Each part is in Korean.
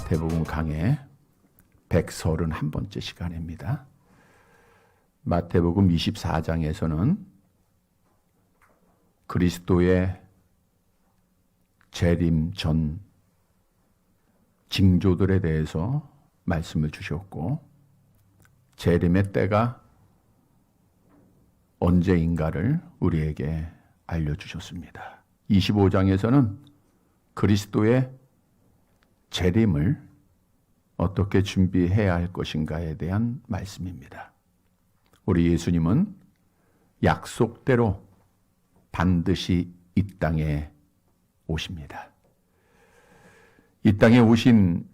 마태복음 강해 131번째 시간입니다. 마태복음 24장에서는 그리스도의 재림 전 징조들에 대해서 말씀을 주셨고, 재림의 때가 언제인가를 우리에게 알려주셨습니다. 25장에서는 그리스도의 재림을 어떻게 준비해야 할 것인가에 대한 말씀입니다. 우리 예수님은 약속대로 반드시 이 땅에 오십니다. 이 땅에 오실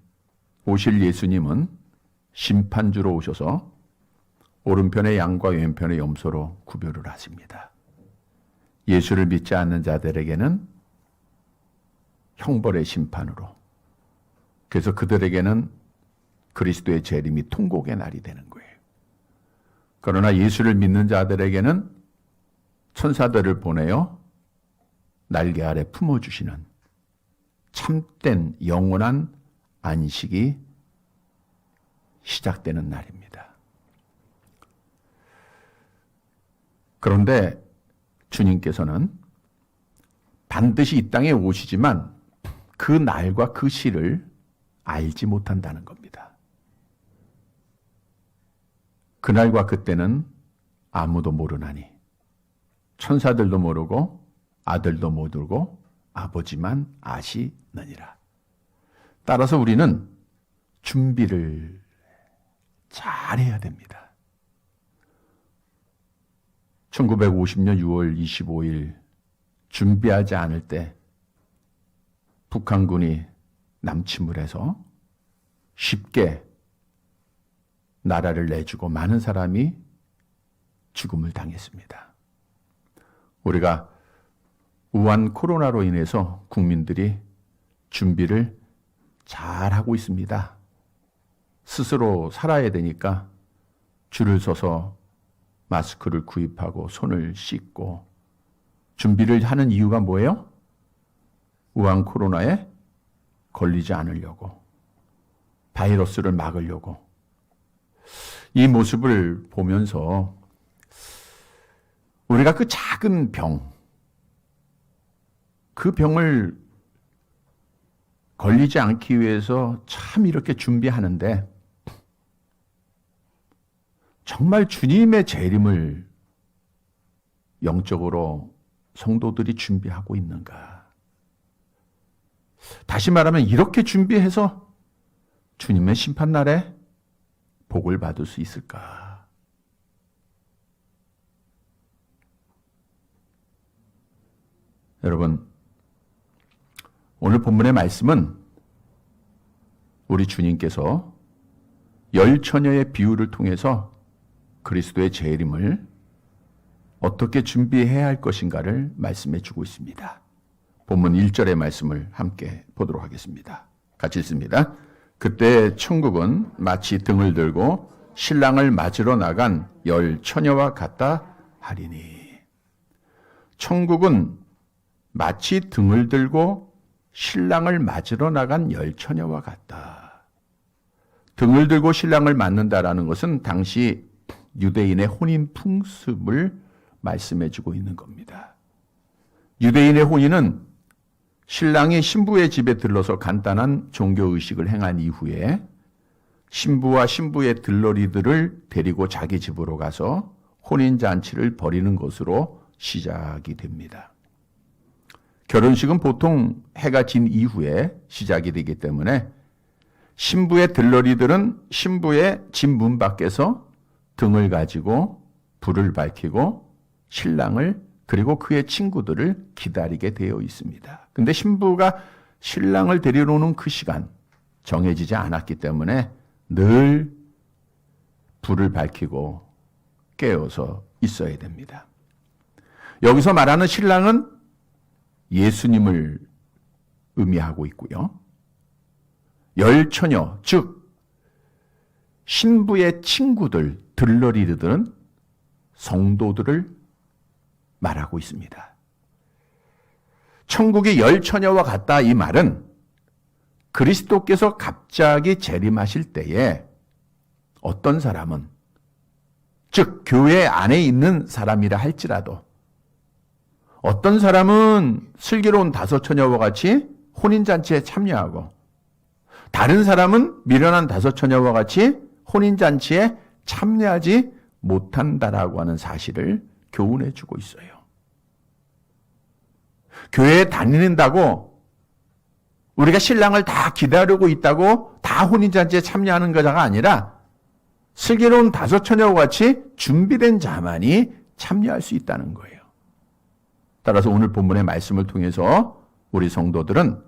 예수님은 심판주로 오셔서 오른편의 양과 왼편의 염소로 구별을 하십니다. 예수를 믿지 않는 자들에게는 형벌의 심판으로, 그래서 그들에게는 그리스도의 재림이 통곡의 날이 되는 거예요. 그러나 예수를 믿는 자들에게는 천사들을 보내어 날개 아래 품어주시는 참된 영원한 안식이 시작되는 날입니다. 그런데 주님께서는 반드시 이 땅에 오시지만 그 날과 그 시를 알지 못한다는 겁니다. 그날과 그때는 아무도 모르나니 천사들도 모르고 아들도 모르고 아버지만 아시느니라. 따라서 우리는 준비를 잘해야 됩니다. 1950년 6월 25일 준비하지 않을 때 북한군이 남침을 해서 쉽게 나라를 내주고 많은 사람이 죽음을 당했습니다. 우리가 우한 코로나로 인해서 국민들이 준비를 잘하고 있습니다. 스스로 살아야 되니까 줄을 서서 마스크를 구입하고 손을 씻고 준비를 하는 이유가 뭐예요? 우한 코로나에 걸리지 않으려고, 바이러스를 막으려고. 이 모습을 보면서 우리가 그 작은 병, 그 병을 걸리지 않기 위해서 참 이렇게 준비하는데 정말 주님의 재림을 영적으로 성도들이 준비하고 있는가? 다시 말하면 이렇게 준비해서 주님의 심판날에 복을 받을 수 있을까? 여러분, 오늘 본문의 말씀은 우리 주님께서 열 처녀의 비유를 통해서 그리스도의 재림을 어떻게 준비해야 할 것인가를 말씀해 주고 있습니다. 본문 1절의 말씀을 함께 보도록 하겠습니다. 같이 읽습니다. 그때 천국은 마치 등을 들고 신랑을 맞으러 나간 열 처녀와 같다 하리니. 천국은 마치 등을 들고 신랑을 맞으러 나간 열 처녀와 같다. 등을 들고 신랑을 맞는다라는 것은 당시 유대인의 혼인 풍습을 말씀해 주고 있는 겁니다. 유대인의 혼인은 신랑이 신부의 집에 들러서 간단한 종교의식을 행한 이후에 신부와 신부의 들러리들을 데리고 자기 집으로 가서 혼인잔치를 벌이는 것으로 시작이 됩니다. 결혼식은 보통 해가 진 이후에 시작이 되기 때문에 신부의 들러리들은 신부의 집 문 밖에서 등을 가지고 불을 밝히고 신랑을 그리고 그의 친구들을 기다리게 되어 있습니다. 근데 신부가 신랑을 데리러 오는 그 시간 정해지지 않았기 때문에 늘 불을 밝히고 깨어서 있어야 됩니다. 여기서 말하는 신랑은 예수님을 의미하고 있고요. 열 처녀, 즉 신부의 친구들, 들러리들은 성도들을 말하고 있습니다. 천국이 열 처녀와 같다 이 말은 그리스도께서 갑자기 재림하실 때에 어떤 사람은, 즉 교회 안에 있는 사람이라 할지라도 어떤 사람은 슬기로운 다섯 처녀와 같이 혼인잔치에 참여하고 다른 사람은 미련한 다섯 처녀와 같이 혼인잔치에 참여하지 못한다라고 하는 사실을 교훈해 주고 있어요. 교회에 다니는다고 우리가 신랑을 다 기다리고 있다고 다 혼인잔치에 참여하는 거가 아니라 슬기로운 다섯 처녀와 같이 준비된 자만이 참여할 수 있다는 거예요. 따라서 오늘 본문의 말씀을 통해서 우리 성도들은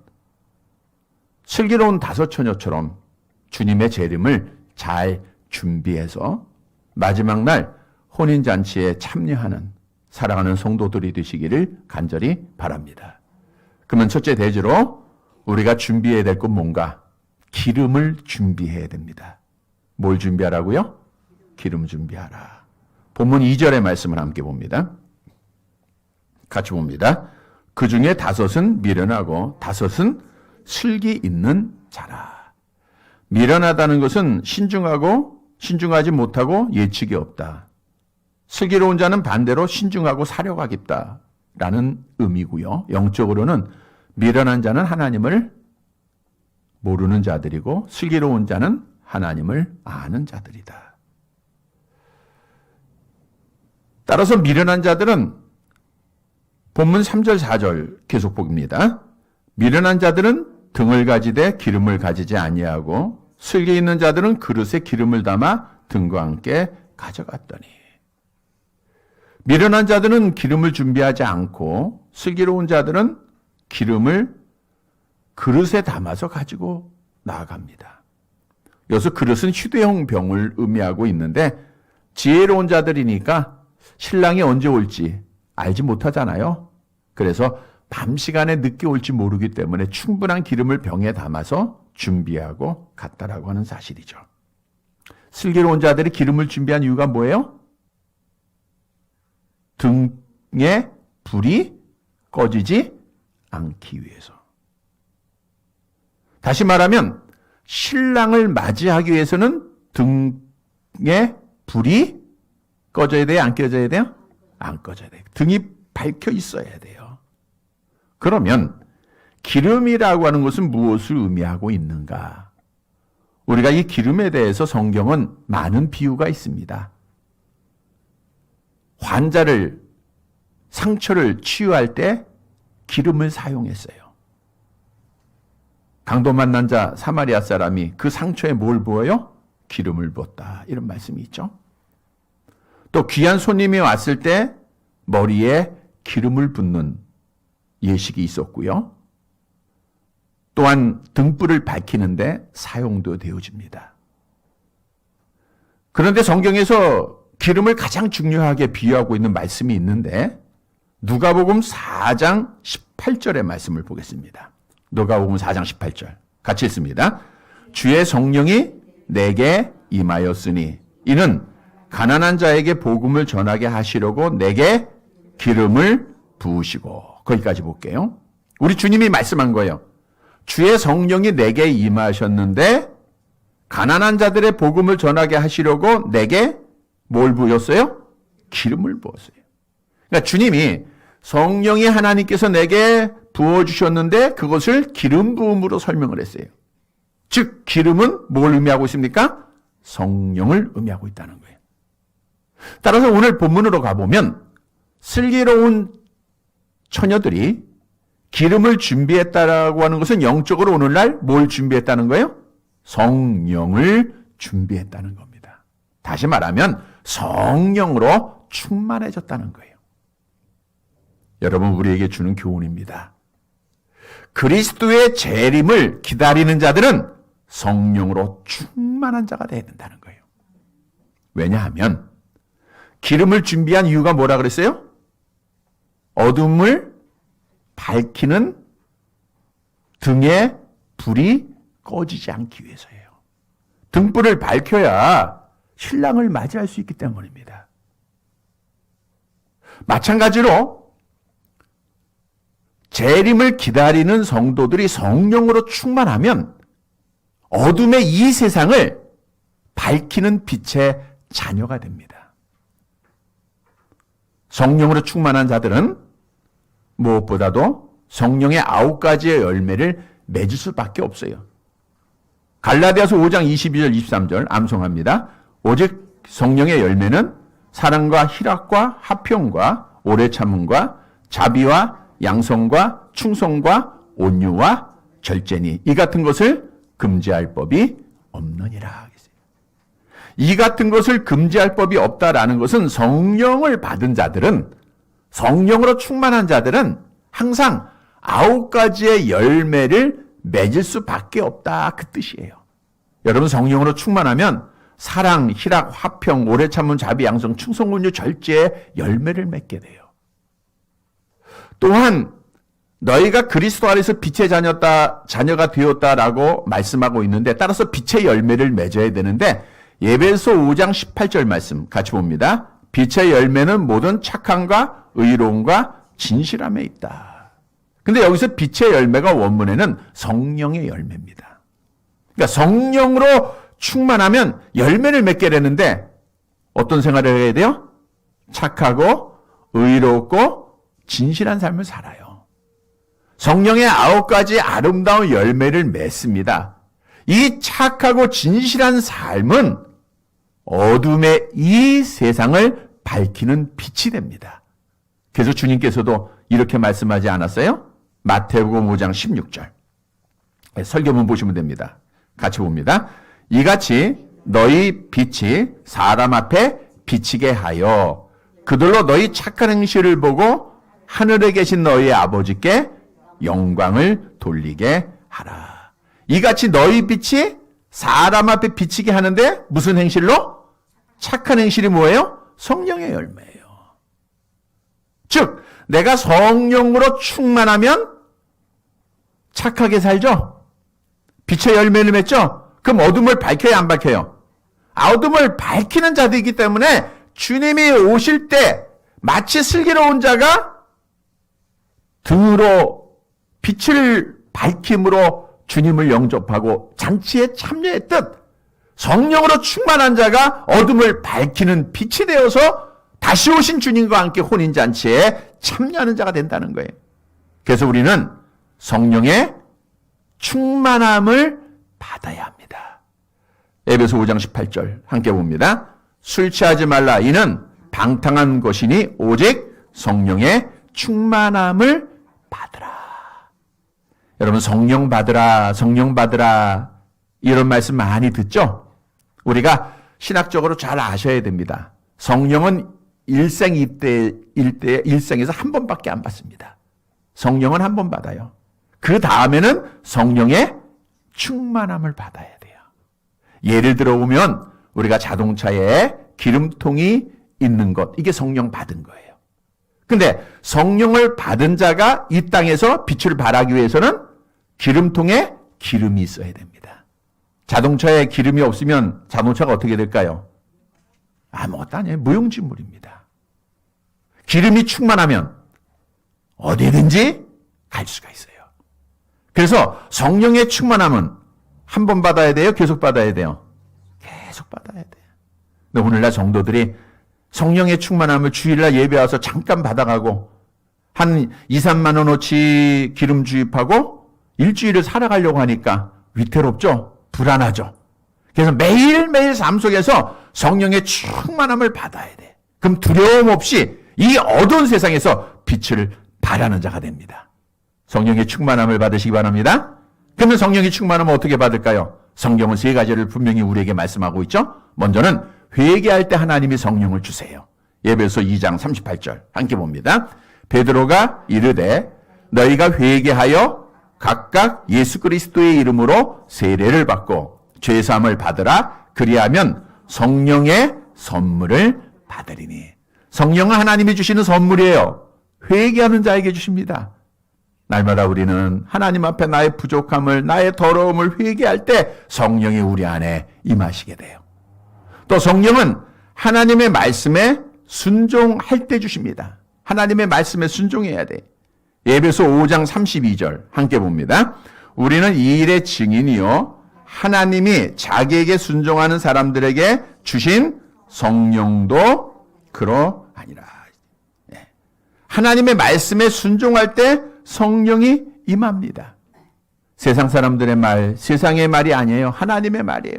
슬기로운 다섯 처녀처럼 주님의 재림을 잘 준비해서 마지막 날 혼인잔치에 참여하는 사랑하는 성도들이 되시기를 간절히 바랍니다. 그러면 첫째 대지로 우리가 준비해야 될 건 뭔가? 기름을 준비해야 됩니다. 뭘 준비하라고요? 기름 준비하라. 본문 2절의 말씀을 함께 봅니다. 같이 봅니다. 그 중에 다섯은 미련하고 다섯은 슬기 있는 자라. 미련하다는 것은 신중하지 못하고 예측이 없다. 슬기로운 자는 반대로 신중하고 사려가 깊다라는 의미고요. 영적으로는 미련한 자는 하나님을 모르는 자들이고 슬기로운 자는 하나님을 아는 자들이다. 따라서 미련한 자들은 본문 3절 4절 계속 봅니다. 미련한 자들은 등을 가지되 기름을 가지지 아니하고 슬기 있는 자들은 그릇에 기름을 담아 등과 함께 가져갔더니. 미련한 자들은 기름을 준비하지 않고 슬기로운 자들은 기름을 그릇에 담아서 가지고 나아갑니다. 여기서 그릇은 휴대용 병을 의미하고 있는데 지혜로운 자들이니까 신랑이 언제 올지 알지 못하잖아요. 그래서 밤 시간에 늦게 올지 모르기 때문에 충분한 기름을 병에 담아서 준비하고 갔다라고 하는 사실이죠. 슬기로운 자들이 기름을 준비한 이유가 뭐예요? 등에 불이 꺼지지 않기 위해서. 다시 말하면 신랑을 맞이하기 위해서는 등에 불이 꺼져야 돼요? 안 꺼져야 돼요? 안 꺼져야 돼요. 등이 밝혀 있어야 돼요. 그러면 기름이라고 하는 것은 무엇을 의미하고 있는가? 우리가 이 기름에 대해서 성경은 많은 비유가 있습니다. 상처를 치유할 때 기름을 사용했어요. 강도 만난 자 사마리아 사람이 그 상처에 뭘 부어요? 기름을 부었다. 이런 말씀이 있죠. 또 귀한 손님이 왔을 때 머리에 기름을 붓는 예식이 있었고요. 또한 등불을 밝히는데 사용도 되어집니다. 그런데 성경에서 기름을 가장 중요하게 비유하고 있는 말씀이 있는데 누가복음 4장 18절의 말씀을 보겠습니다. 누가복음 4장 18절 같이 읽습니다. 주의 성령이 내게 임하였으니 이는 가난한 자에게 복음을 전하게 하시려고 내게 기름을 부으시고. 거기까지 볼게요. 우리 주님이 말씀한 거예요. 주의 성령이 내게 임하셨는데 가난한 자들의 복음을 전하게 하시려고 내게 뭘 부었어요? 기름을 부었어요. 그러니까 주님이 성령이 하나님께서 내게 부어주셨는데 그것을 기름 부음으로 설명을 했어요. 즉 기름은 뭘 의미하고 있습니까? 성령을 의미하고 있다는 거예요. 따라서 오늘 본문으로 가보면 슬기로운 처녀들이 기름을 준비했다라고 하는 것은 영적으로 오늘날 뭘 준비했다는 거예요? 성령을 준비했다는 겁니다. 다시 말하면 성령으로 충만해졌다는 거예요. 여러분 우리에게 주는 교훈입니다. 그리스도의 재림을 기다리는 자들은 성령으로 충만한 자가 되어야 된다는 거예요. 왜냐하면 기름을 준비한 이유가 뭐라 그랬어요? 어둠을 밝히는 등에 불이 꺼지지 않기 위해서예요. 등불을 밝혀야 신랑을 맞이할 수 있기 때문입니다. 마찬가지로 재림을 기다리는 성도들이 성령으로 충만하면 어둠의 이 세상을 밝히는 빛의 자녀가 됩니다. 성령으로 충만한 자들은 무엇보다도 성령의 9가지의 열매를 맺을 수밖에 없어요. 갈라디아서 5장 22절 23절 암송합니다. 오직 성령의 열매는 사랑과 희락과 화평과 오래 참음과 자비와 양성과 충성과 온유와 절제니 이 같은 것을 금지할 법이 없느니라. 이 같은 것을 금지할 법이 없다라는 것은 성령을 받은 자들은, 성령으로 충만한 자들은 항상 9가지의 열매를 맺을 수밖에 없다, 그 뜻이에요. 여러분, 성령으로 충만하면 사랑, 희락, 화평, 오래 참음, 자비, 양성, 충성, 온유, 절제의 열매를 맺게 돼요. 또한 너희가 그리스도 안에서 빛의 자녀가 되었다라고 말씀하고 있는데, 따라서 빛의 열매를 맺어야 되는데, 에베소 5장 18절 말씀 같이 봅니다. 빛의 열매는 모든 착함과 의로움과 진실함에 있다. 근데 여기서 빛의 열매가 원문에는 성령의 열매입니다. 그러니까 성령으로 충만하면 열매를 맺게 되는데 어떤 생활을 해야 돼요? 착하고 의롭고 진실한 삶을 살아요. 성령의 9가지 아름다운 열매를 맺습니다. 이 착하고 진실한 삶은 어둠의 이 세상을 밝히는 빛이 됩니다. 그래서 주님께서도 이렇게 말씀하지 않았어요? 마태복음 5장 16절. 설교문 보시면 됩니다. 같이 봅니다. 이같이 너희 빛이 사람 앞에 비치게 하여 그들로 너희 착한 행실을 보고 하늘에 계신 너희 아버지께 영광을 돌리게 하라. 이같이 너희 빛이 사람 앞에 비치게 하는데 무슨 행실로? 착한 행실이 뭐예요? 성령의 열매예요. 즉, 내가 성령으로 충만하면 착하게 살죠? 빛의 열매를 맺죠? 그럼 어둠을 밝혀야 안 밝혀요? 어둠을 밝히는 자들이기 때문에 주님이 오실 때 마치 슬기로운 자가 등으로 빛을 밝힘으로 주님을 영접하고 잔치에 참여했듯 성령으로 충만한 자가 어둠을 밝히는 빛이 되어서 다시 오신 주님과 함께 혼인잔치에 참여하는 자가 된다는 거예요. 그래서 우리는 성령의 충만함을 받아야 합니다. 에베소 5장 18절 함께 봅니다. 술 취하지 말라. 이는 방탕한 것이니 오직 성령의 충만함을 받으라. 여러분, 성령 받으라, 성령 받으라, 이런 말씀 많이 듣죠? 우리가 신학적으로 잘 아셔야 됩니다. 성령은 일생에서 한 번밖에 안 받습니다. 성령은 한 번 받아요. 그 다음에는 성령의 충만함을 받아야 돼요. 예를 들어 보면 우리가 자동차에 기름통이 있는 것, 이게 성령 받은 거예요. 근데 성령을 받은 자가 이 땅에서 빛을 발하기 위해서는 기름통에 기름이 있어야 됩니다. 자동차에 기름이 없으면 자동차가 어떻게 될까요? 아무것도 아니에요. 무용지물입니다. 기름이 충만하면 어디든지 갈 수가 있어요. 그래서 성령의 충만함은 한 번 받아야 돼요? 계속 받아야 돼요? 계속 받아야 돼요. 근데 오늘날 성도들이 성령의 충만함을 주일날 예배 와서 잠깐 받아가고 한 2, 3만 원어치 기름 주입하고 일주일을 살아가려고 하니까 위태롭죠? 불안하죠? 그래서 매일매일 삶 속에서 성령의 충만함을 받아야 돼. 그럼 두려움 없이 이 어두운 세상에서 빛을 발하는 자가 됩니다. 성령의 충만함을 받으시기 바랍니다. 그러면 성령의 충만함을 어떻게 받을까요? 성경은 3가지를 분명히 우리에게 말씀하고 있죠. 먼저는 회개할 때 하나님이 성령을 주세요. 에베소 2장 38절 함께 봅니다. 베드로가 이르되 너희가 회개하여 각각 예수 그리스도의 이름으로 세례를 받고 죄사함을 받으라. 그리하면 성령의 선물을 받으리니. 성령은 하나님이 주시는 선물이에요. 회개하는 자에게 주십니다. 날마다 우리는 하나님 앞에 나의 부족함을, 나의 더러움을 회개할 때 성령이 우리 안에 임하시게 돼요. 또 성령은 하나님의 말씀에 순종할 때 주십니다. 하나님의 말씀에 순종해야 돼. 에베소 5장 32절 함께 봅니다. 우리는 이 일의 증인이요 하나님이 자기에게 순종하는 사람들에게 주신 성령도 그러하니라. 하나님의 말씀에 순종할 때 성령이 임합니다. 세상 사람들의 말, 세상의 말이 아니에요. 하나님의 말이에요.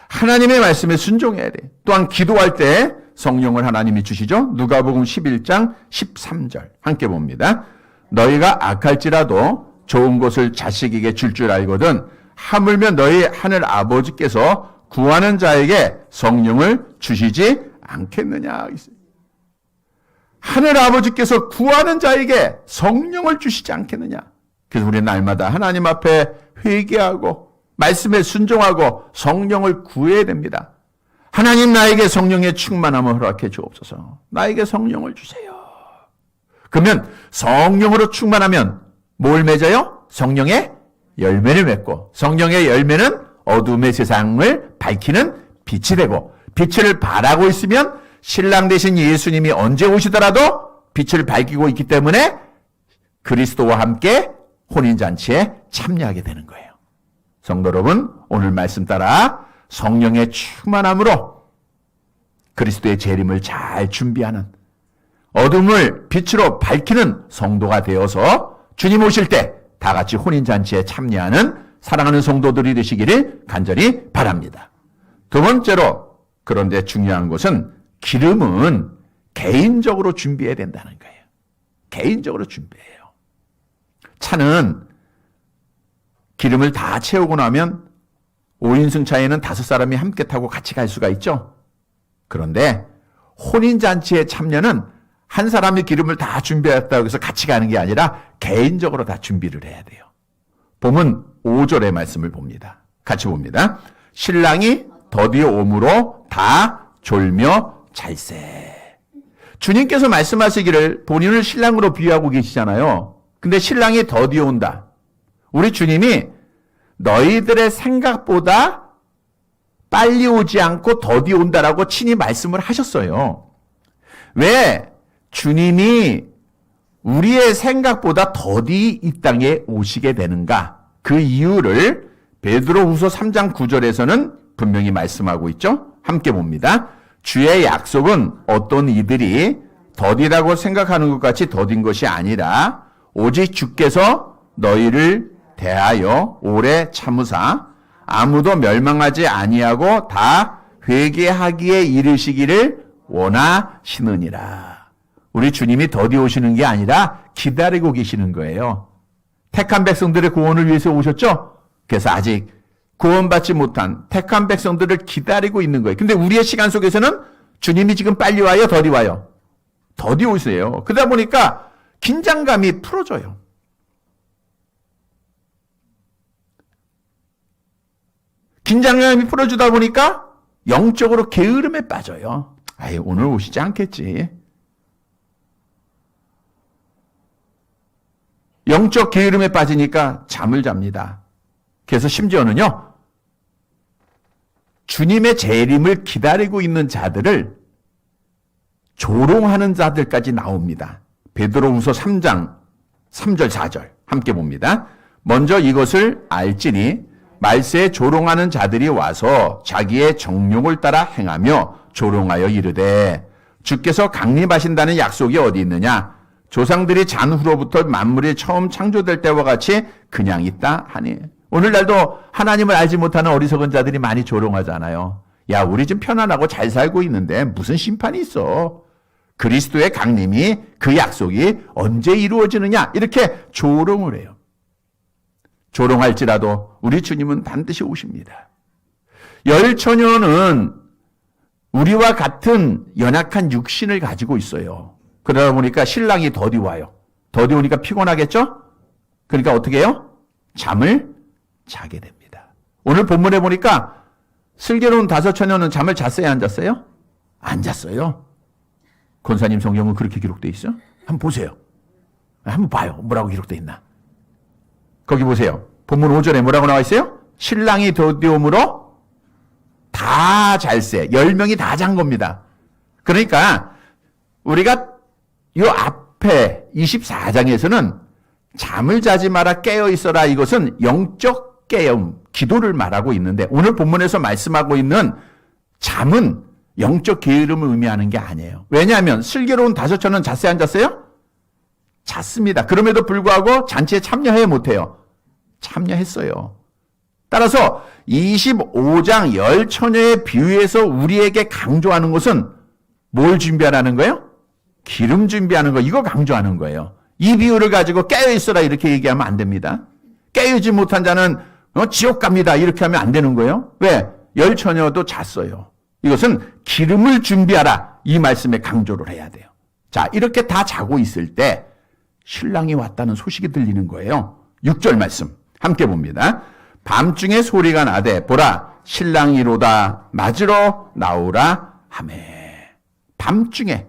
하나님의 말씀에 순종해야 돼. 또한 기도할 때 성령을 하나님이 주시죠. 누가복음 11장 13절 함께 봅니다. 너희가 악할지라도 좋은 것을 자식에게 줄 알거든 하물며 너희 하늘 아버지께서 구하는 자에게 성령을 주시지 않겠느냐. 하늘 아버지께서 구하는 자에게 성령을 주시지 않겠느냐. 그래서 우리는 날마다 하나님 앞에 회개하고 말씀에 순종하고 성령을 구해야 됩니다. 하나님 나에게 성령의 충만함을 허락해 주옵소서. 나에게 성령을 주세요. 그러면 성령으로 충만하면 뭘 맺어요? 성령의 열매를 맺고 성령의 열매는 어둠의 세상을 밝히는 빛이 되고 빛을 발하고 있으면 신랑 되신 예수님이 언제 오시더라도 빛을 밝히고 있기 때문에 그리스도와 함께 혼인잔치에 참여하게 되는 거예요. 성도 여러분, 오늘 말씀 따라 성령의 충만함으로 그리스도의 재림을 잘 준비하는 어둠을 빛으로 밝히는 성도가 되어서 주님 오실 때 다 같이 혼인잔치에 참여하는 사랑하는 성도들이 되시기를 간절히 바랍니다. 두 번째로, 그런데 중요한 것은 기름은 개인적으로 준비해야 된다는 거예요. 개인적으로 준비해요. 차는 기름을 다 채우고 나면 5인승 차에는 5사람이 함께 타고 같이 갈 수가 있죠. 그런데 혼인잔치에 참여는 한 사람이 기름을 다 준비했다고 해서 같이 가는 게 아니라 개인적으로 다 준비를 해야 돼요. 보면 5절의 말씀을 봅니다. 같이 봅니다. 신랑이 더디어 오므로 다 졸며 잘세. 주님께서 말씀하시기를 본인을 신랑으로 비유하고 계시잖아요. 근데 신랑이 더디어 온다. 우리 주님이 너희들의 생각보다 빨리 오지 않고 더디어 온다라고 친히 말씀을 하셨어요. 왜 주님이 우리의 생각보다 더디 이 땅에 오시게 되는가? 그 이유를 베드로후서 3장 9절에서는 분명히 말씀하고 있죠. 함께 봅니다. 주의 약속은 어떤 이들이 더디라고 생각하는 것 같이 더딘 것이 아니라 오직 주께서 너희를 대하여 오래 참으사 아무도 멸망하지 아니하고 다 회개하기에 이르시기를 원하시느니라. 우리 주님이 더디 오시는 게 아니라 기다리고 계시는 거예요. 택한 백성들의 구원을 위해서 오셨죠? 그래서 아직 구원받지 못한 택한 백성들을 기다리고 있는 거예요. 근데 우리의 시간 속에서는 주님이 지금 빨리 와요? 더디 와요? 더디 오세요. 그러다 보니까 긴장감이 풀어져요. 긴장감이 풀어주다 보니까 영적으로 게으름에 빠져요. 아예 오늘 오시지 않겠지. 영적 게으름에 빠지니까 잠을 잡니다. 그래서 심지어는요, 주님의 재림을 기다리고 있는 자들을 조롱하는 자들까지 나옵니다. 베드로후서 3장 3절 4절 함께 봅니다. 먼저 이것을 알지니 말세에 조롱하는 자들이 와서 자기의 정욕을 따라 행하며 조롱하여 이르되 주께서 강림하신다는 약속이 어디 있느냐? 조상들이 잔후로부터 만물이 처음 창조될 때와 같이 그냥 있다 하니. 오늘날도 하나님을 알지 못하는 어리석은 자들이 많이 조롱하잖아요. 야, 우리 좀 편안하고 잘 살고 있는데 무슨 심판이 있어? 그리스도의 강림이 그 약속이 언제 이루어지느냐? 이렇게 조롱을 해요. 조롱할지라도 우리 주님은 반드시 오십니다. 열처녀는 우리와 같은 연약한 육신을 가지고 있어요. 그러다 보니까 신랑이 더디 와요. 더디 오니까 피곤하겠죠? 그러니까 어떻게 해요? 잠을 자게 됩니다. 오늘 본문에 보니까 슬기로운 5처녀는 잠을 잤어요? 안 잤어요? 안 잤어요. 권사님 성경은 그렇게 기록되어 있어요? 한번 보세요. 한번 봐요. 뭐라고 기록되어 있나? 거기 보세요. 본문 5절에 뭐라고 나와 있어요? 신랑이 더디 오므로 다 잘세. 10명이 다 잔 겁니다. 그러니까 우리가 이 앞에 24장에서는 잠을 자지 마라 깨어 있어라, 이것은 영적 깨움, 기도를 말하고 있는데 오늘 본문에서 말씀하고 있는 잠은 영적 게으름을 의미하는 게 아니에요. 왜냐하면 슬기로운 5처는 잤어요, 안 잤어요? 잤습니다. 그럼에도 불구하고 잔치에 참여해 못해요. 참여했어요. 따라서 25장 10처녀의 비유에서 우리에게 강조하는 것은 뭘 준비하라는 거예요? 기름 준비하는 거, 이거 강조하는 거예요. 이 비유를 가지고 깨어있어라 이렇게 얘기하면 안 됩니다. 깨우지 못한 자는 지옥 갑니다 이렇게 하면 안 되는 거예요. 왜? 10처녀도 잤어요. 이것은 기름을 준비하라 이 말씀에 강조를 해야 돼요. 자, 이렇게 다 자고 있을 때 신랑이 왔다는 소식이 들리는 거예요. 6절 말씀 함께 봅니다. 밤중에 소리가 나되 보라 신랑이로다 맞으러 나오라 하매. 밤중에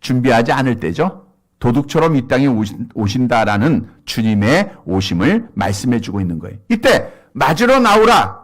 준비하지 않을 때죠. 도둑처럼 이 땅에 오신다라는 주님의 오심을 말씀해 주고 있는 거예요. 이때 맞으러 나오라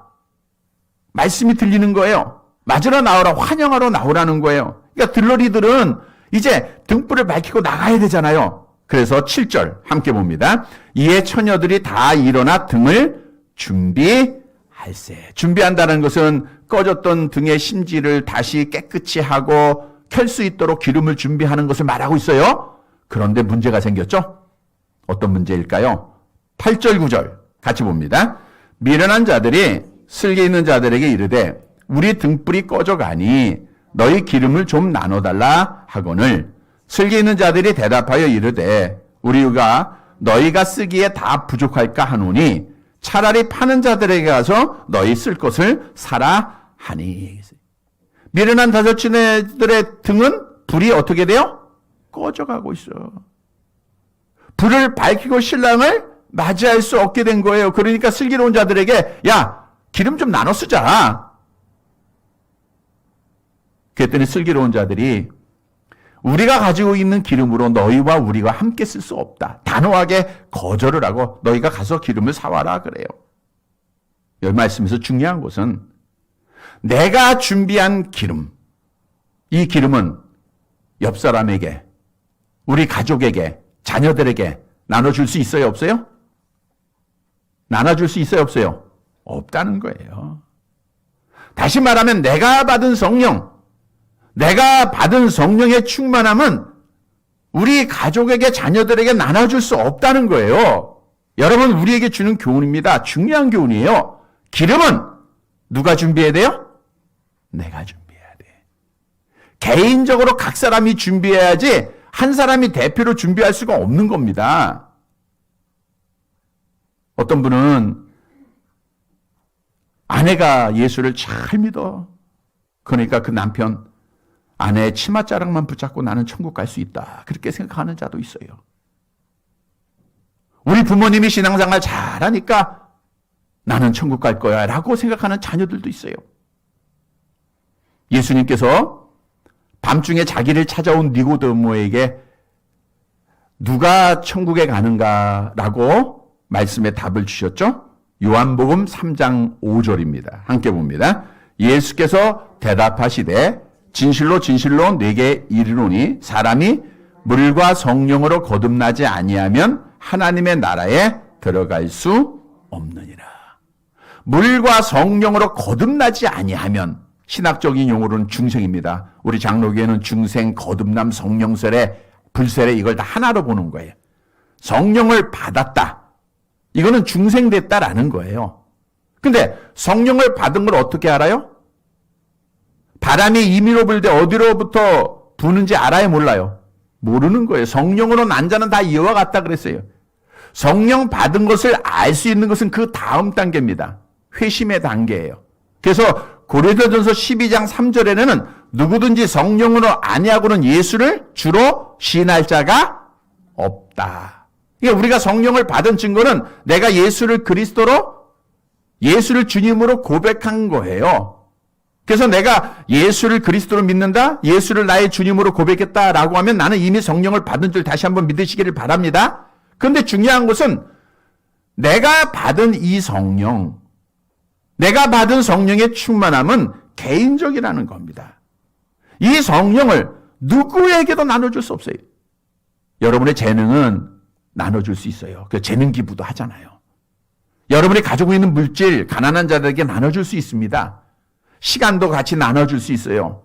말씀이 들리는 거예요. 맞으러 나오라, 환영하러 나오라는 거예요. 그러니까 들러리들은 이제 등불을 밝히고 나가야 되잖아요. 그래서 7절 함께 봅니다. 이에 처녀들이 다 일어나 등을 준비할세. 준비한다는 것은 꺼졌던 등의 심지를 다시 깨끗이 하고 켤 수 있도록 기름을 준비하는 것을 말하고 있어요. 그런데 문제가 생겼죠? 어떤 문제일까요? 8절 9절 같이 봅니다. 미련한 자들이 슬기 있는 자들에게 이르되 우리 등불이 꺼져가니 너희 기름을 좀 나눠달라 하거늘 슬기 있는 자들이 대답하여 이르되 우리가 너희가 쓰기에 다 부족할까 하노니 차라리 파는 자들에게 가서 너희 쓸 것을 사라 하니. 미련한 5처녀들의 등은 불이 어떻게 돼요? 꺼져가고 있어. 불을 밝히고 신랑을 맞이할 수 없게 된 거예요. 그러니까 슬기로운 자들에게 야 기름 좀 나눠 쓰자. 그랬더니 슬기로운 자들이 우리가 가지고 있는 기름으로 너희와 우리가 함께 쓸 수 없다. 단호하게 거절을 하고 너희가 가서 기름을 사와라 그래요. 이 말씀에서 중요한 것은 내가 준비한 기름, 이 기름은 옆 사람에게, 우리 가족에게, 자녀들에게 나눠줄 수 있어요, 없어요? 나눠줄 수 있어요, 없어요? 없다는 거예요. 다시 말하면 내가 받은 성령, 내가 받은 성령의 충만함은 우리 가족에게, 자녀들에게 나눠줄 수 없다는 거예요. 여러분, 우리에게 주는 교훈입니다. 중요한 교훈이에요. 기름은 누가 준비해야 돼요? 내가 준비해야 돼. 개인적으로 각 사람이 준비해야지 한 사람이 대표로 준비할 수가 없는 겁니다. 어떤 분은 아내가 예수를 잘 믿어. 그러니까 그 남편 아내의 치맛자락만 붙잡고 나는 천국 갈 수 있다. 그렇게 생각하는 자도 있어요. 우리 부모님이 신앙생활 잘하니까 나는 천국 갈 거야 라고 생각하는 자녀들도 있어요. 예수님께서 밤중에 자기를 찾아온 니고데모에게 누가 천국에 가는가라고 말씀에 답을 주셨죠? 요한복음 3장 5절입니다. 함께 봅니다. 예수께서 대답하시되 진실로 진실로 내게 이르노니 사람이 물과 성령으로 거듭나지 아니하면 하나님의 나라에 들어갈 수 없느니라. 물과 성령으로 거듭나지 아니하면, 신학적인 용어로는 중생입니다. 우리 장로교회는 중생, 거듭남, 성령세례, 불세례 이걸 다 하나로 보는 거예요. 성령을 받았다. 이거는 중생됐다라는 거예요. 근데 성령을 받은 걸 어떻게 알아요? 바람이 임의로 불 때 어디로부터 부는지 알아요, 몰라요? 모르는 거예요. 성령으로 난 자는 다 이와 같다 그랬어요. 성령 받은 것을 알 수 있는 것은 그 다음 단계입니다. 회심의 단계예요. 그래서 고린도전서 12장 3절에는 누구든지 성령으로 아니하고는 예수를 주로 시인할 자가 없다. 그러니까 우리가 성령을 받은 증거는 내가 예수를 그리스도로, 예수를 주님으로 고백한 거예요. 그래서 내가 예수를 그리스도로 믿는다, 예수를 나의 주님으로 고백했다라고 하면 나는 이미 성령을 받은 줄 다시 한번 믿으시기를 바랍니다. 그런데 중요한 것은 내가 받은 이 성령, 내가 받은 성령의 충만함은 개인적이라는 겁니다. 이 성령을 누구에게도 나눠줄 수 없어요. 여러분의 재능은 나눠줄 수 있어요. 그 재능 기부도 하잖아요. 여러분이 가지고 있는 물질, 가난한 자들에게 나눠줄 수 있습니다. 시간도 같이 나눠줄 수 있어요.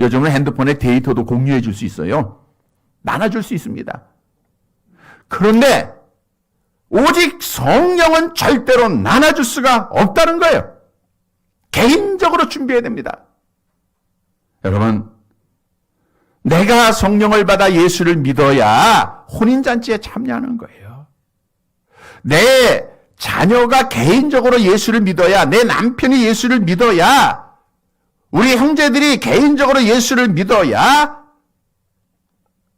요즘은 핸드폰에 데이터도 공유해 줄 수 있어요. 나눠줄 수 있습니다. 그런데 오직 성령은 절대로 나눠줄 수가 없다는 거예요. 개인적으로 준비해야 됩니다. 여러분, 내가 성령을 받아 예수를 믿어야 혼인잔치에 참여하는 거예요. 내 자녀가 개인적으로 예수를 믿어야, 내 남편이 예수를 믿어야, 우리 형제들이 개인적으로 예수를 믿어야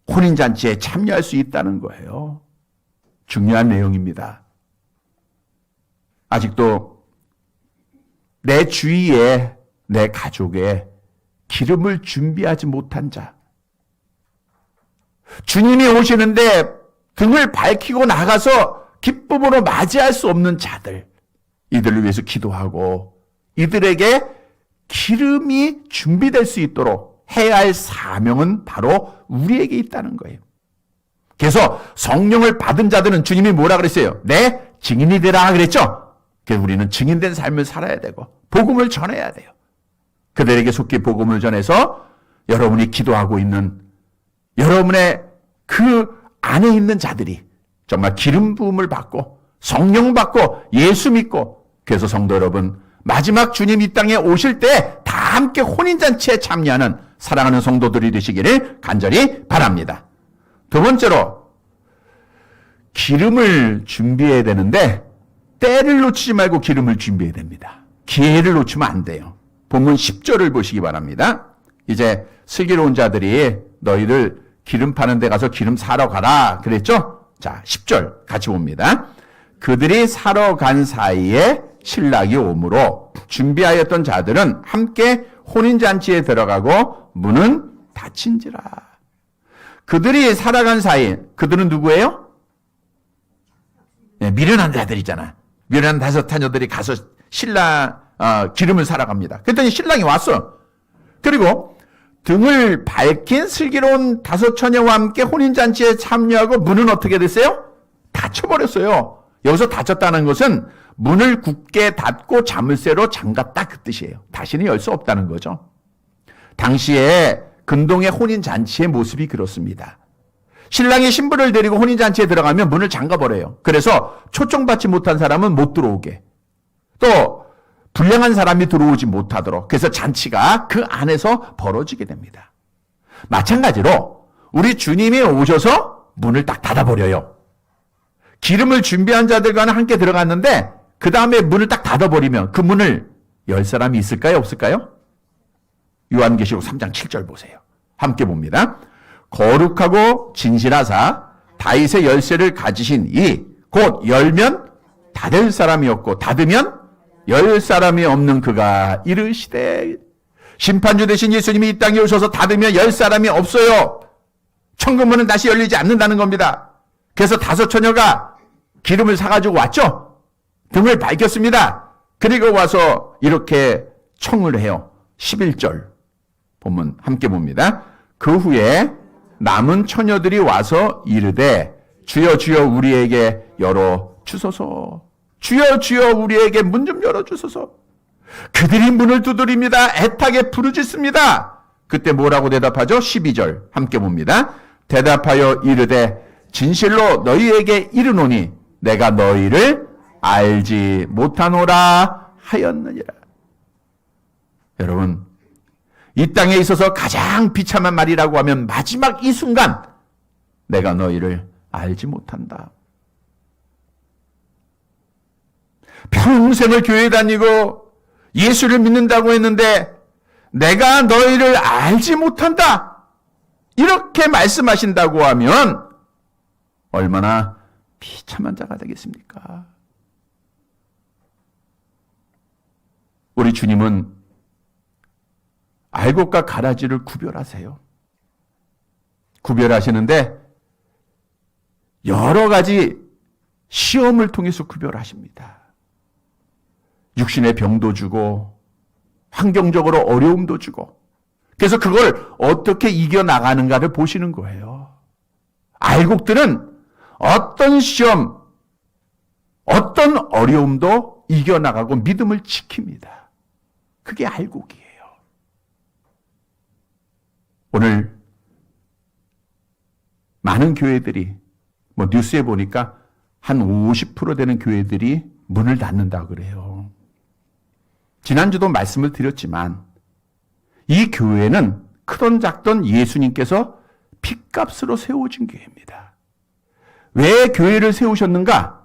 혼인잔치에 참여할 수 있다는 거예요. 중요한 내용입니다. 아직도 내 주위에, 내 가족에 기름을 준비하지 못한 자, 주님이 오시는데 등을 밝히고 나가서 기쁨으로 맞이할 수 없는 자들, 이들을 위해서 기도하고 이들에게 기름이 준비될 수 있도록 해야 할 사명은 바로 우리에게 있다는 거예요. 그래서 성령을 받은 자들은 주님이 뭐라 그랬어요? 내 증인이 되라 그랬죠? 그래서 우리는 증인된 삶을 살아야 되고 복음을 전해야 돼요. 그들에게 속히 복음을 전해서 여러분이 기도하고 있는 여러분의 그 안에 있는 자들이 정말 기름 부음을 받고 성령 받고 예수 믿고, 그래서 성도 여러분, 마지막 주님 이 땅에 오실 때 다 함께 혼인잔치에 참여하는 사랑하는 성도들이 되시기를 간절히 바랍니다. 두 번째로, 기름을 준비해야 되는데 때를 놓치지 말고 기름을 준비해야 됩니다. 기회를 놓치면 안 돼요. 본문 10절을 보시기 바랍니다. 이제 슬기로운 자들이 너희들 기름 파는 데 가서 기름 사러 가라 그랬죠? 자, 10절 같이 봅니다. 그들이 사러 간 사이에 신랑이 오므로 준비하였던 자들은 함께 혼인잔치에 들어가고 문은 닫힌지라. 그들이 살아간 사이, 그들은 누구예요? 네, 미련한 자들이잖아. 미련한 다섯 자녀들이 가서 신랑 기름을 사러 갑니다. 그랬더니 신랑이 왔어. 그리고 등을 밝힌 슬기로운 다섯 처녀와 함께 혼인잔치에 참여하고 문은 어떻게 됐어요? 닫혀버렸어요. 여기서 닫혔다는 것은 문을 굳게 닫고 자물쇠로 잠갔다 그 뜻이에요. 다시는 열 수 없다는 거죠. 당시에 근동의 혼인잔치의 모습이 그렇습니다. 신랑이 신부를 데리고 혼인잔치에 들어가면 문을 잠가버려요. 그래서 초청받지 못한 사람은 못 들어오게, 또 불량한 사람이 들어오지 못하도록, 그래서 잔치가 그 안에서 벌어지게 됩니다. 마찬가지로 우리 주님이 오셔서 문을 딱 닫아버려요. 기름을 준비한 자들과는 함께 들어갔는데 그 다음에 문을 딱 닫아버리면 그 문을 열 사람이 있을까요? 없을까요? 요한계시록 3장 7절 보세요. 함께 봅니다. 거룩하고 진실하사 다윗의 열쇠를 가지신 이 곧 열면 닫을 사람이 없고 닫으면 열 사람이 없는 그가 이르시되, 심판주 되신 예수님이 이 땅에 오셔서 닫으면 열 사람이 없어요. 천국문은 다시 열리지 않는다는 겁니다. 그래서 다섯 처녀가 기름을 사가지고 왔죠. 등을 밝혔습니다. 그리고 와서 이렇게 청을 해요. 11절 본문 함께 봅니다. 그 후에 남은 처녀들이 와서 이르되 주여 주여 우리에게 열어 주소서. 주여 주여 우리에게 문 좀 열어주소서. 그들이 문을 두드립니다. 애타게 부르짖습니다. 그때 뭐라고 대답하죠? 12절 함께 봅니다. 대답하여 이르되 진실로 너희에게 이르노니 내가 너희를 알지 못하노라 하였느니라. 여러분, 이 땅에 있어서 가장 비참한 말이라고 하면 마지막 이 순간 내가 너희를 알지 못한다. 평생을 교회 다니고 예수를 믿는다고 했는데 내가 너희를 알지 못한다, 이렇게 말씀하신다고 하면 얼마나 비참한 자가 되겠습니까? 우리 주님은 알곡과 가라지를 구별하세요. 구별하시는데 여러 가지 시험을 통해서 구별하십니다. 육신의 병도 주고 환경적으로 어려움도 주고, 그래서 그걸 어떻게 이겨나가는가를 보시는 거예요. 알곡들은 어떤 시험, 어떤 어려움도 이겨나가고 믿음을 지킵니다. 그게 알곡이에요. 오늘 많은 교회들이 뉴스에 보니까 한 50% 되는 교회들이 문을 닫는다고 그래요. 지난주도 말씀을 드렸지만 이 교회는 크던 작던 예수님께서 핏값으로 세워진 교회입니다. 왜 교회를 세우셨는가?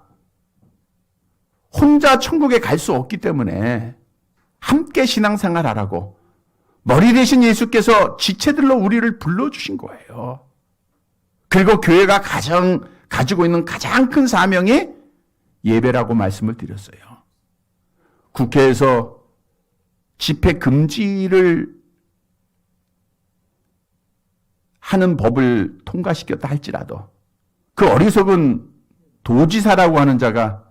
혼자 천국에 갈 수 없기 때문에 함께 신앙생활하라고 머리 대신 예수께서 지체들로 우리를 불러주신 거예요. 그리고 교회가 가지고 있는 가장 큰 사명이 예배라고 말씀을 드렸어요. 국회에서 집회 금지를 하는 법을 통과시켰다 할지라도 그 어리석은 도지사라고 하는 자가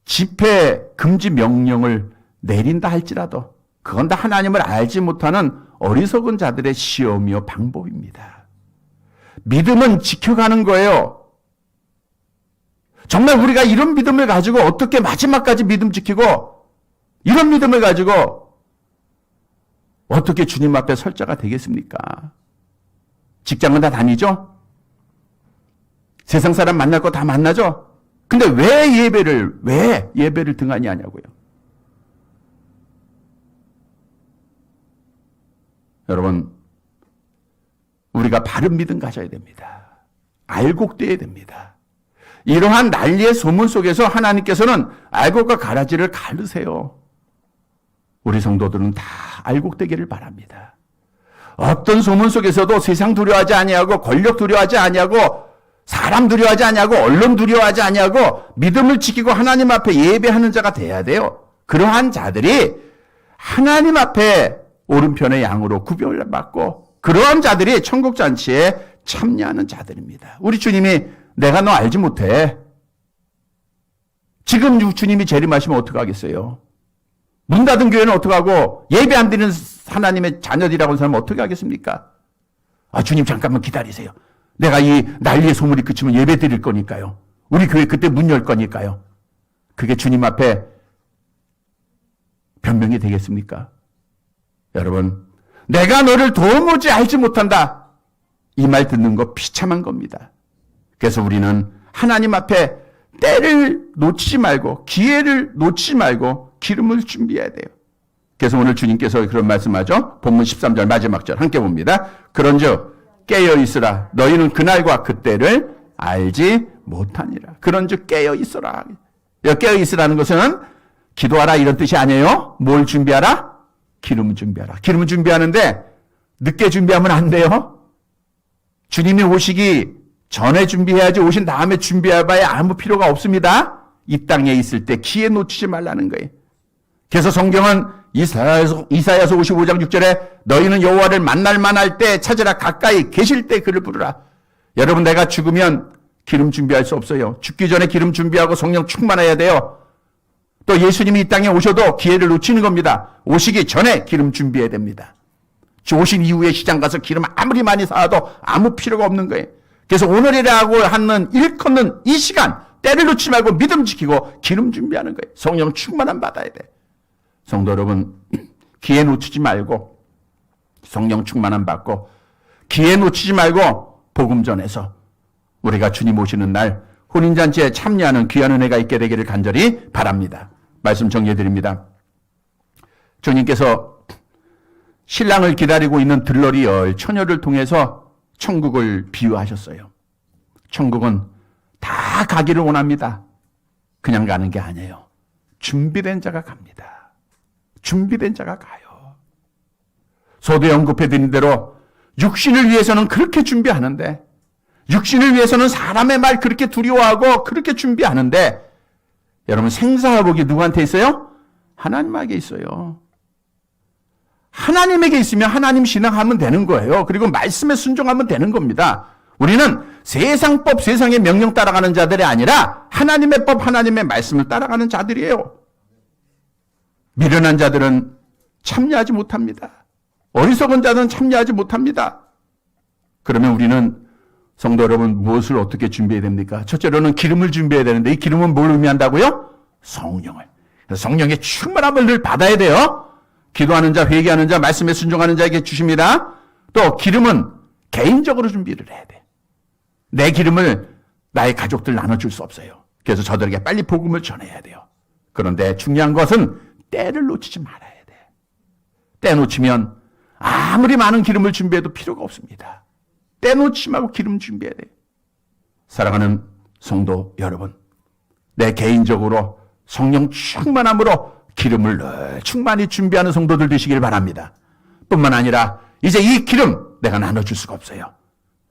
집회 금지 명령을 내린다 할지라도 그건 다 하나님을 알지 못하는 어리석은 자들의 시험이요 방법입니다. 믿음은 지켜가는 거예요. 정말 우리가 이런 믿음을 가지고 어떻게 마지막까지 믿음 지키고 이런 믿음을 가지고 어떻게 주님 앞에 설 자가 되겠습니까? 직장은 다 다니죠? 세상 사람 만날 거 다 만나죠? 근데 왜 예배를 등한히 하냐고요? 여러분, 우리가 바른 믿음 가져야 됩니다. 알곡돼야 됩니다. 이러한 난리의 소문 속에서 하나님께서는 알곡과 가라지를 가르세요. 우리 성도들은 다 알곡되기를 바랍니다. 어떤 소문 속에서도 세상 두려워하지 아니하고 권력 두려워하지 아니하고 사람 두려워하지 아니하고 언론 두려워하지 아니하고 믿음을 지키고 하나님 앞에 예배하는 자가 돼야 돼요. 그러한 자들이 하나님 앞에 오른편의 양으로 구별을 받고 그러한 자들이 천국 잔치에 참여하는 자들입니다. 우리 주님이 내가 너 알지 못해. 지금 주님이 재림하시면 어떡하겠어요? 문 닫은 교회는 어떡하고 예배 안 드리는 하나님의 자녀들이라고 하는 사람은 어떻게 하겠습니까? 주님 잠깐만 기다리세요. 내가 이 난리의 소문이 그치면 예배 드릴 거니까요. 우리 교회 그때 문 열 거니까요. 그게 주님 앞에 변명이 되겠습니까? 여러분, 내가 너를 도무지 알지 못한다. 이 말 듣는 거 비참한 겁니다. 그래서 우리는 하나님 앞에 때를 놓치지 말고 기회를 놓치지 말고 기름을 준비해야 돼요. 그래서 오늘 주님께서 그런 말씀하죠. 본문 13절 마지막 절 함께 봅니다. 그런즉 깨어 있으라. 너희는 그날과 그때를 알지 못하니라. 그런즉 깨어 있어라. 깨어 있으라는 것은 기도하라 이런 뜻이 아니에요. 뭘 준비하라? 기름 준비하라. 기름 준비하는데 늦게 준비하면 안 돼요. 주님이 오시기 전에 준비해야지 오신 다음에 준비해봐야 아무 필요가 없습니다. 이 땅에 있을 때 기회 놓치지 말라는 거예요. 그래서 성경은 이사야서 55장 6절에 너희는 여호와를 만날 만할 때 찾으라. 가까이 계실 때 그를 부르라. 여러분, 내가 죽으면 기름 준비할 수 없어요. 죽기 전에 기름 준비하고 성령 충만해야 돼요. 또 예수님이 이 땅에 오셔도 기회를 놓치는 겁니다. 오시기 전에 기름 준비해야 됩니다. 오신 이후에 시장 가서 기름 아무리 많이 사도 아무 필요가 없는 거예요. 그래서 오늘이라고 하는 일컫는 이 시간 때를 놓지 말고 믿음 지키고 기름 준비하는 거예요. 성령 충만함 받아야 돼. 성도 여러분, 기회 놓치지 말고 성령 충만함 받고 기회 놓치지 말고 복음 전해서 우리가 주님 오시는 날 혼인잔치에 참여하는 귀한 은혜가 있게 되기를 간절히 바랍니다. 말씀 정리해드립니다. 주님께서 신랑을 기다리고 있는 들러리 열 처녀를 통해서 천국을 비유하셨어요. 천국은 다 가기를 원합니다. 그냥 가는 게 아니에요. 준비된 자가 갑니다. 준비된 자가 가요. 소도에 언급해드린 대로 육신을 위해서는 그렇게 준비하는데, 육신을 위해서는 사람의 말 그렇게 두려워하고 그렇게 준비하는데, 여러분 생사화복이 누구한테 있어요? 하나님에게 있어요. 하나님에게 있으면 하나님 신앙하면 되는 거예요. 그리고 말씀에 순종하면 되는 겁니다. 우리는 세상 법, 세상의 명령 따라가는 자들이 아니라 하나님의 법, 하나님의 말씀을 따라가는 자들이에요. 미련한 자들은 참여하지 못합니다. 어리석은 자들은 참여하지 못합니다. 그러면 우리는 성도 여러분, 무엇을 어떻게 준비해야 됩니까? 첫째로는 기름을 준비해야 되는데, 이 기름은 뭘 의미한다고요? 성령을. 그래서 성령의 충만함을 늘 받아야 돼요. 기도하는 자, 회개하는 자, 말씀에 순종하는 자에게 주십니다. 또 기름은 개인적으로 준비를 해야 돼. 내 기름을 나의 가족들 나눠줄 수 없어요. 그래서 저들에게 빨리 복음을 전해야 돼요. 그런데 중요한 것은 때를 놓치지 말아야 돼. 때 놓치면 아무리 많은 기름을 준비해도 필요가 없습니다. 때 놓치지 말고 기름 준비해야 돼. 사랑하는 성도 여러분, 내 개인적으로 성령 충만함으로 기름을 늘 충만히 준비하는 성도들 되시길 바랍니다. 뿐만 아니라 이제 이 기름 내가 나눠줄 수가 없어요.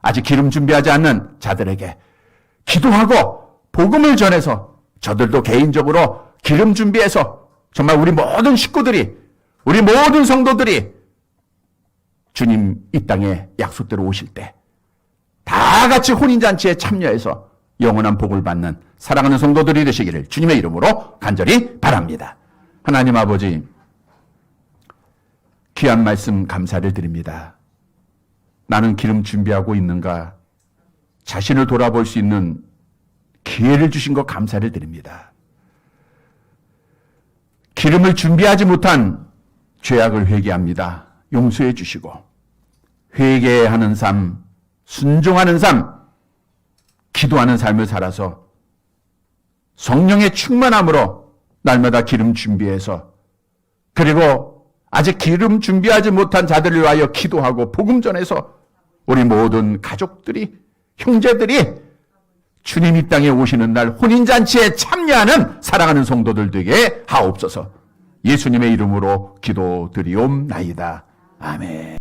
아직 기름 준비하지 않는 자들에게 기도하고 복음을 전해서 저들도 개인적으로 기름 준비해서 정말 우리 모든 식구들이, 우리 모든 성도들이 주님 이 땅에 약속대로 오실 때 다 같이 혼인잔치에 참여해서 영원한 복을 받는 사랑하는 성도들이 되시기를 주님의 이름으로 간절히 바랍니다. 하나님 아버지, 귀한 말씀 감사를 드립니다. 나는 기름 준비하고 있는가? 자신을 돌아볼 수 있는 기회를 주신 것 감사를 드립니다. 기름을 준비하지 못한 죄악을 회개합니다. 용서해 주시고 회개하는 삶, 순종하는 삶, 기도하는 삶을 살아서 성령의 충만함으로 날마다 기름 준비해서, 그리고 아직 기름 준비하지 못한 자들을 위하여 기도하고 복음 전해서 우리 모든 가족들이, 형제들이 주님 이 땅에 오시는 날 혼인잔치에 참여하는 사랑하는 성도들 되게 하옵소서. 예수님의 이름으로 기도드리옵나이다. 아멘.